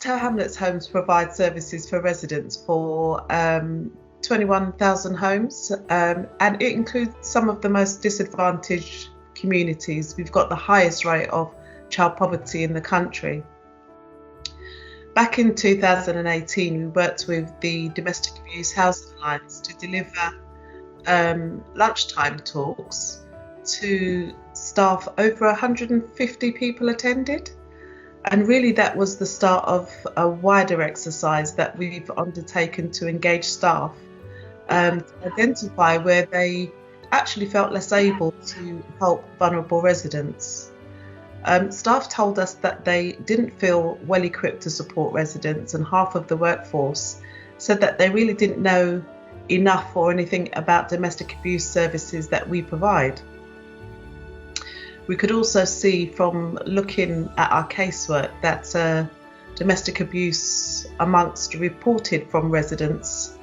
Tower Hamlets Homes provide services for residents for 21,000 homes, and it includes some of the most disadvantaged communities. We've got the highest rate of child poverty in the country. Back in 2018, we worked with the Domestic Abuse Housing Alliance to deliver lunchtime talks to staff. Over 150 people attended, and really that was the start of a wider exercise that we've undertaken to engage staff to identify where they actually felt less able to help vulnerable residents. Staff told us that they didn't feel well equipped to support residents, and half of the workforce said that they really didn't know enough or anything about domestic abuse services that we provide. We could also see from looking at our casework that domestic abuse amongst reported from residents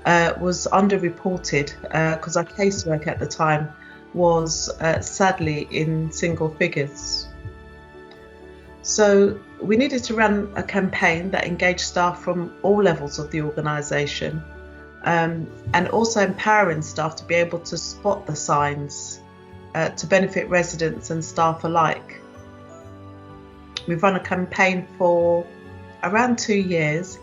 was underreported because our casework at the time was sadly in single figures. So we needed to run a campaign that engaged staff from all levels of the organisation, and also empowering staff to be able to spot the signs to benefit residents and staff alike. We've run a campaign for around 2 years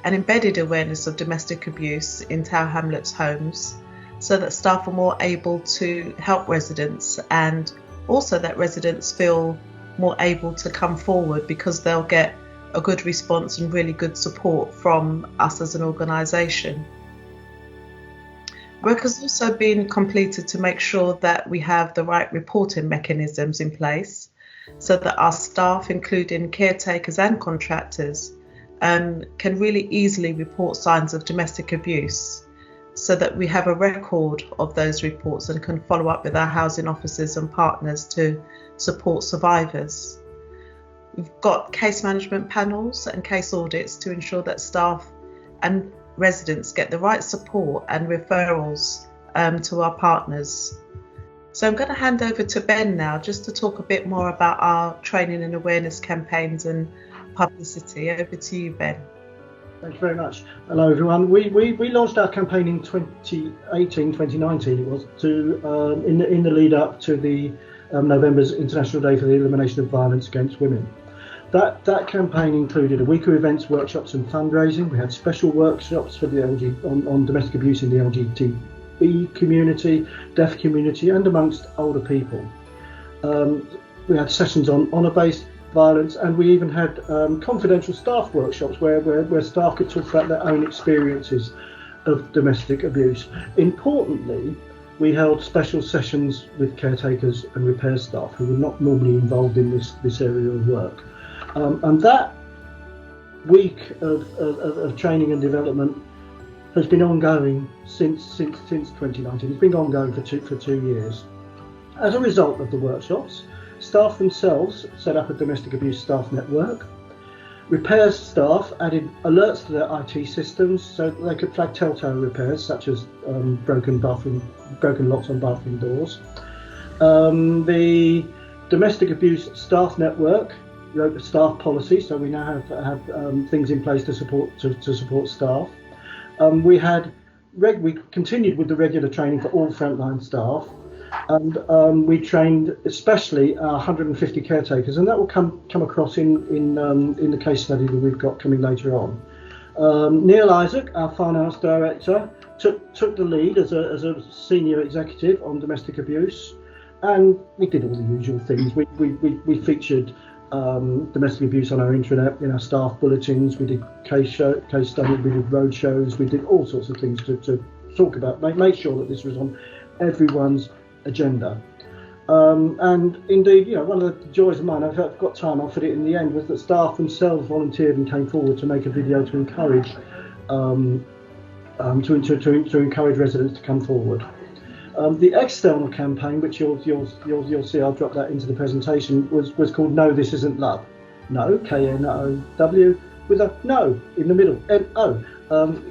and embedded awareness of domestic abuse in Tower Hamlets homes so that staff are more able to help residents, and also that residents feel more able to come forward because they'll get a good response and really good support from us as an organisation. Work has also been completed to make sure that we have the right reporting mechanisms in place so that our staff, including caretakers and contractors, can really easily report signs of domestic abuse, so that we have a record of those reports and can follow up with our housing officers and partners to support survivors. We've got case management panels and case audits to ensure that staff and residents get the right support and referrals to our partners. So I'm going to hand over to Ben now just to talk a bit more about our training and awareness campaigns and publicity. Over to you, Ben. Thank you very much. Hello everyone. We launched our campaign in 2019 it was, to in the lead up to the November's International Day for the Elimination of Violence Against Women. That campaign included a week of events, workshops and fundraising. We had special workshops for the on domestic abuse in the LGBT community, deaf community and amongst older people. We had sessions on honour-based violence, and we even had confidential staff workshops where staff could talk about their own experiences of domestic abuse. Importantly, we held special sessions with caretakers and repair staff who were not normally involved in this area of work. And that week of training and development has been ongoing since 2019. It's been ongoing for two years. As a result of the workshops, staff themselves set up a domestic abuse staff network. Repairs staff added alerts to their IT systems so that they could flag telltale repairs such as broken locks on bathroom doors. The domestic abuse staff network wrote the staff policy, so we now have things in place to support staff. We continued with the regular training for all frontline staff. And we trained especially 150 caretakers, and that will come across in the case study that we've got coming later on. Neil Isaac, our finance director, took the lead as a senior executive on domestic abuse, and we did all the usual things. We featured domestic abuse on our intranet, in our staff bulletins. We did case studies, we did road shows, we did all sorts of things to talk about, make sure that this was on everyone's agenda. And indeed, one of the joys of mine, I've got time, I'll fit it in the end, was that staff themselves volunteered and came forward to make a video to encourage encourage residents to come forward. The external campaign, which you'll see, I'll drop that into the presentation, was called No, This Isn't Love. No, K-N-O-W, with a no in the middle, N-O,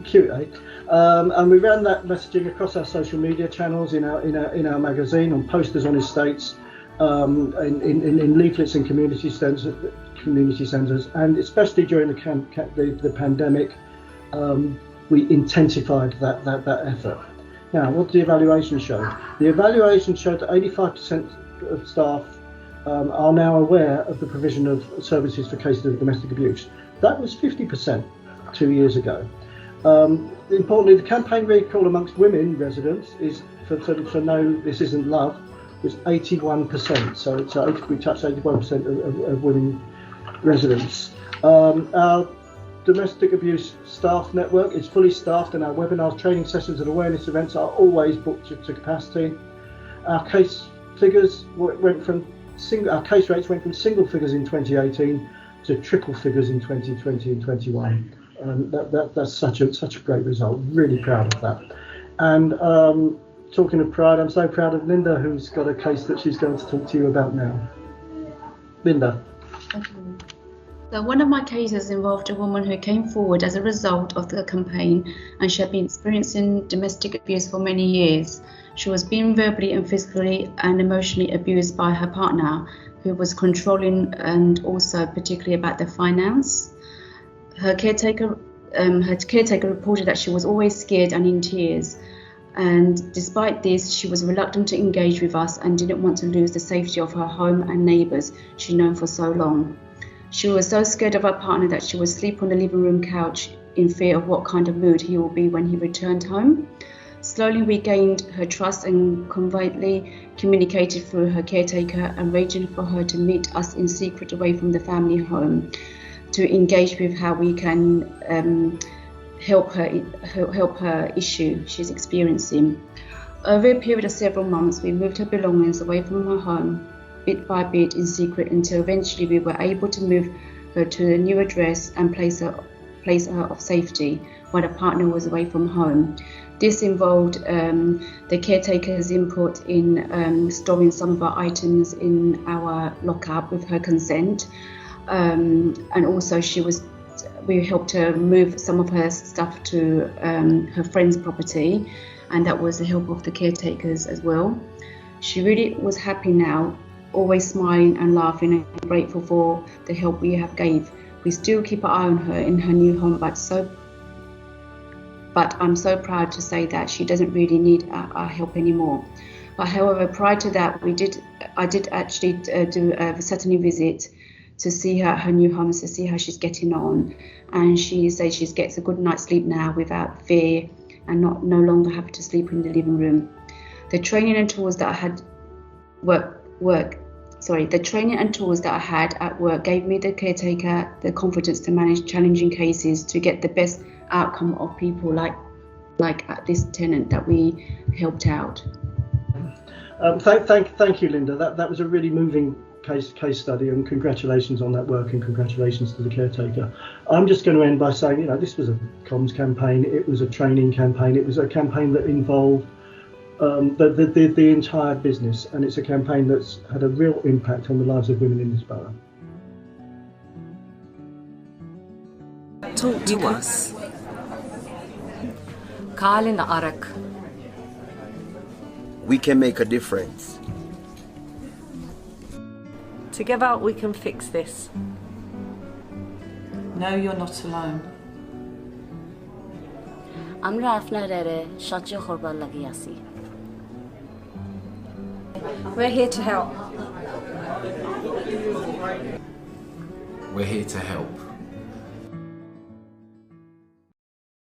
Q-A. And we ran that messaging across our social media channels, in our magazine, on posters on estates, in leaflets and community community centres, and especially during the pandemic, we intensified that effort. Now, what did the evaluation show? The evaluation showed that 85% of staff are now aware of the provision of services for cases of domestic abuse. That was 50% 2 years ago. Importantly, the campaign recall amongst women residents is for No, This Isn't Love was 81%. So we touched 81% of women residents. Our domestic abuse staff network is fully staffed, and our webinars, training sessions and awareness events are always booked to capacity. Our case figures our case rates went from single figures in 2018 to triple figures in 2020 and 21. That's such a great result. Really proud of that. And talking of pride, I'm so proud of Linda, who's got a case that she's going to talk to you about now. Linda. So one of my cases involved a woman who came forward as a result of the campaign, and she had been experiencing domestic abuse for many years. She was being verbally and physically and emotionally abused by her partner, who was controlling and also particularly about the finance. Her caretaker reported that she was always scared and in tears. And despite this, she was reluctant to engage with us and didn't want to lose the safety of her home and neighbours she'd known for so long. She was so scared of her partner that she would sleep on the living room couch in fear of what kind of mood he will be when he returned home. Slowly we gained her trust and covertly communicated through her caretaker, arranging for her to meet us in secret away from the family home to engage with how we can help her issue she's experiencing. Over a period of several months, we moved her belongings away from her home, bit by bit in secret, until eventually we were able to move her to a new address and place her of safety while the partner was away from home. This involved the caretaker's input in storing some of our items in our lockup with her consent, and also we helped her move some of her stuff to her friend's property, and that was the help of the caretakers as well. She really was happy now, always smiling and laughing, and grateful for the help we have gave. We still keep an eye on her in her new home, but I'm so proud to say that she doesn't really need our help anymore. But however, prior to that, I did actually do a Saturday visit to see her at her new home, to see how she's getting on, and she says she gets a good night's sleep now without fear and no longer have to sleep in the living room. The training and tools that I had at work gave me the caretaker the confidence to manage challenging cases to get the best outcome of people like this tenant that we helped out. Thank you, Linda. That was a really moving case study, and congratulations on that work, and congratulations to the caretaker. I'm just going to end by saying, this was a comms campaign, it was a training campaign, it was a campaign that involved the entire business, and it's a campaign that's had a real impact on the lives of women in this borough. Talk to us. Kalin Arak. We can make a difference. Together we can fix this. No, you're not alone. Amra afnarere shachyo khorba lagiyasi. We're here to help. We're here to help.